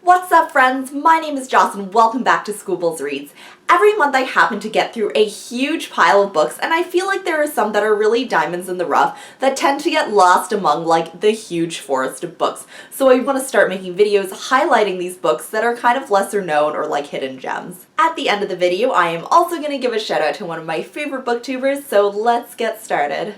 What's up, friends? My name is Joss and welcome back to squibblesreads. Every month I happen to get through a huge pile of books, and I feel like there are some that are really diamonds in the rough that tend to get lost among like the huge forest of books. So I want to start making videos highlighting these books that are kind of lesser known or like hidden gems. At the end of the video, I am also going to give a shout out to one of my favorite booktubers, so let's get started.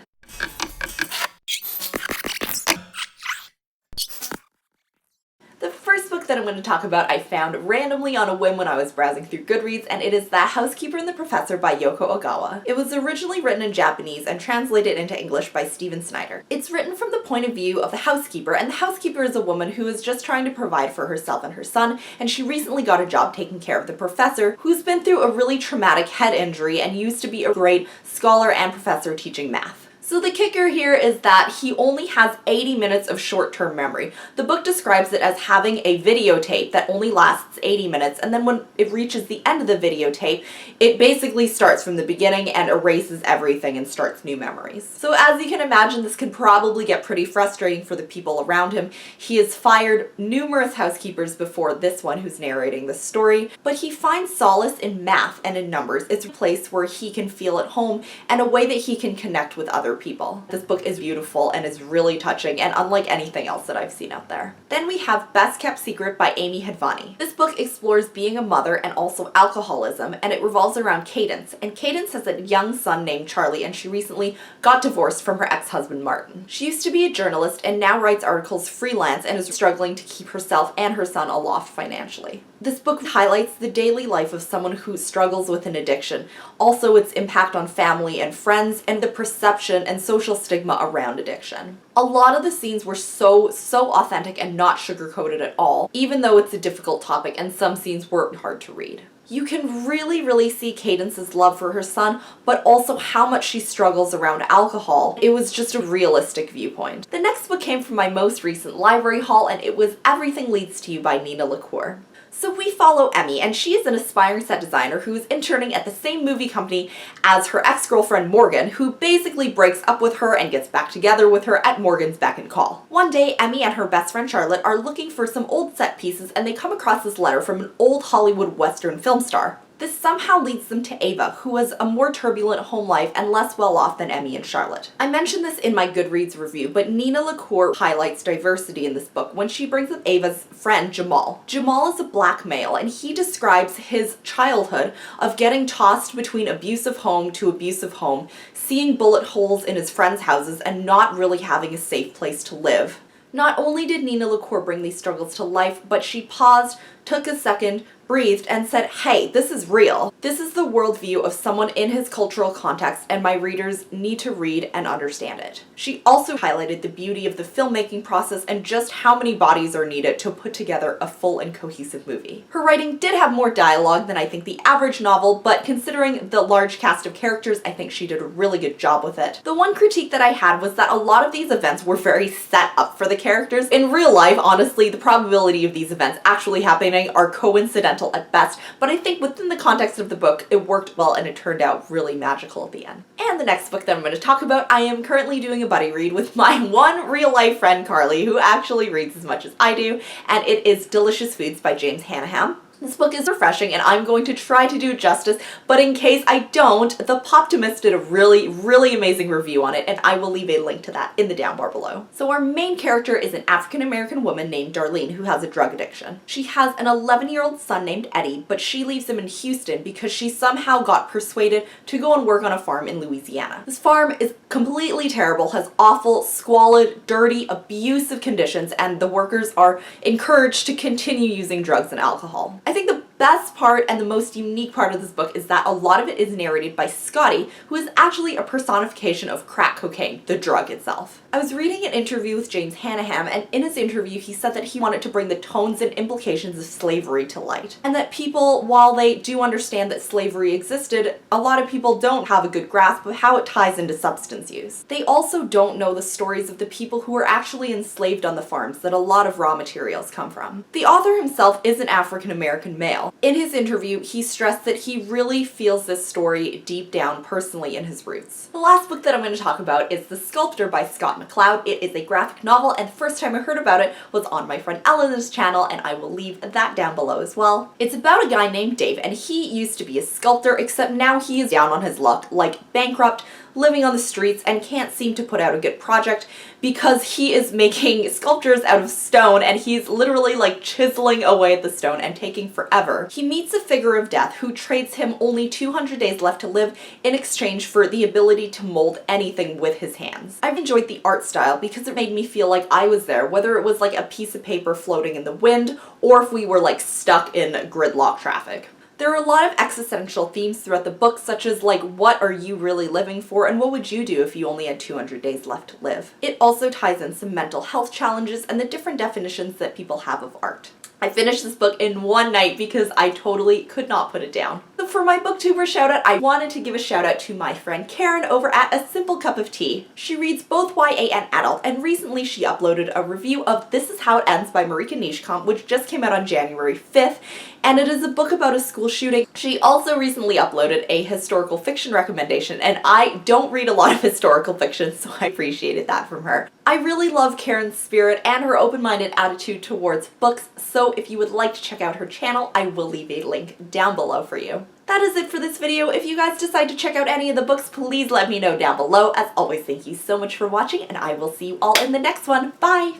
The first book that I'm going to talk about I found randomly on a whim when I was browsing through Goodreads, and it is The Housekeeper and the Professor by Yoko Ogawa. It was originally written in Japanese and translated into English by Stephen Snyder. It's written from the point of view of the housekeeper, and the housekeeper is a woman who is just trying to provide for herself and her son, and she recently got a job taking care of the professor, who's been through a really traumatic head injury and used to be a great scholar and professor teaching math. So the kicker here is that he only has 80 minutes of short-term memory. The book describes it as having a videotape that only lasts 80 minutes, and then when it reaches the end of the videotape, it basically starts from the beginning and erases everything and starts new memories. So as you can imagine, this can probably get pretty frustrating for the people around him. He has fired numerous housekeepers before this one who's narrating the story, but he finds solace in math and in numbers. It's a place where he can feel at home and a way that he can connect with other people. This book is beautiful and is really touching and unlike anything else that I've seen out there. Then we have Best Kept Secret by Amy Hadvani. This book explores being a mother and also alcoholism, and it revolves around Cadence. And Cadence has a young son named Charlie, and she recently got divorced from her ex-husband Martin. She used to be a journalist and now writes articles freelance and is struggling to keep herself and her son aloft financially. This book highlights the daily life of someone who struggles with an addiction, also its impact on family and friends, and the perception and social stigma around addiction. A lot of the scenes were so authentic and not sugar-coated at all, even though it's a difficult topic and some scenes were hard to read. You can really see Cadence's love for her son, but also how much she struggles around alcohol. It was just a realistic viewpoint. The next book came from my most recent library haul, and it was Everything Leads to You by Nina LaCour. So we follow Emmy, and she is an aspiring set designer who is interning at the same movie company as her ex-girlfriend Morgan, who basically breaks up with her and gets back together with her at Morgan's beck and call. One day, Emmy and her best friend Charlotte are looking for some old set pieces, and they come across this letter from an old Hollywood Western film star. This somehow leads them to Ava, who has a more turbulent home life and less well off than Emmy and Charlotte. I mentioned this in my Goodreads review, but Nina LaCour highlights diversity in this book when she brings up Ava's friend Jamal. Jamal is a black male, and he describes his childhood of getting tossed between abusive home to abusive home, seeing bullet holes in his friends' houses, and not really having a safe place to live. Not only did Nina LaCour bring these struggles to life, but she paused, took a second, breathed, and said, hey, this is real. This is the worldview of someone in his cultural context, and my readers need to read and understand it. She also highlighted the beauty of the filmmaking process and just how many bodies are needed to put together a full and cohesive movie. Her writing did have more dialogue than I think the average novel, but considering the large cast of characters, I think she did a really good job with it. The one critique that I had was that a lot of these events were very set up for the characters. In real life, honestly, the probability of these events actually happening are coincidental at best, but I think within the context of the book, it worked well and it turned out really magical at the end. And the next book that I'm going to talk about, I am currently doing a buddy read with my one real-life friend Carly, who actually reads as much as I do, and it is Delicious Foods by James Hannaham. This book is refreshing and I'm going to try to do it justice, but in case I don't, the Poptimist did a really amazing review on it, and I will leave a link to that in the down bar below. So our main character is an African-American woman named Darlene who has a drug addiction. She has an 11-year-old son named Eddie, but she leaves him in Houston because she somehow got persuaded to go and work on a farm in Louisiana. This farm is completely terrible, has awful, squalid, dirty, abusive conditions, and the workers are encouraged to continue using drugs and alcohol. I think the best part and the most unique part of this book is that a lot of it is narrated by Scotty, who is actually a personification of crack cocaine, the drug itself. I was reading an interview with James Hannaham, and in his interview he said that he wanted to bring the tones and implications of slavery to light, and that people, while they do understand that slavery existed, a lot of people don't have a good grasp of how it ties into substance use. They also don't know the stories of the people who were actually enslaved on the farms that a lot of raw materials come from. The author himself is an African-American male, well. In his interview, he stressed that he really feels this story deep down personally in his roots. The last book that I'm going to talk about is The Sculptor by Scott McCloud. It is a graphic novel, and the first time I heard about it was on my friend Eleanor's channel, and I will leave that down below as well. It's about a guy named Dave, and he used to be a sculptor, except now he is down on his luck, like bankrupt, living on the streets, and can't seem to put out a good project because he is making sculptures out of stone, and he's literally like chiseling away at the stone and taking forever. He meets a figure of death who trades him only 200 days left to live in exchange for the ability to mold anything with his hands. I've enjoyed the art style because it made me feel like I was there, whether it was like a piece of paper floating in the wind or if we were like stuck in gridlock traffic. There are a lot of existential themes throughout the book, such as like, what are you really living for and what would you do if you only had 200 days left to live? It also ties in some mental health challenges and the different definitions that people have of art. I finished this book in one night because I totally could not put it down. So for my Booktuber shoutout, I wanted to give a shout out to my friend Karen over at A Simple Cup of Tea. She reads both YA and adult, and recently she uploaded a review of This Is How It Ends by Marika Nishkamp, which just came out on January 5th, and it is a book about a school shooting. She also recently uploaded a historical fiction recommendation, and I don't read a lot of historical fiction, so I appreciated that from her. I really love Karen's spirit and her open-minded attitude towards books, so if you would like to check out her channel, I will leave a link down below for you. That is it for this video. If you guys decide to check out any of the books, please let me know down below. As always, thank you so much for watching, and I will see you all in the next one. Bye!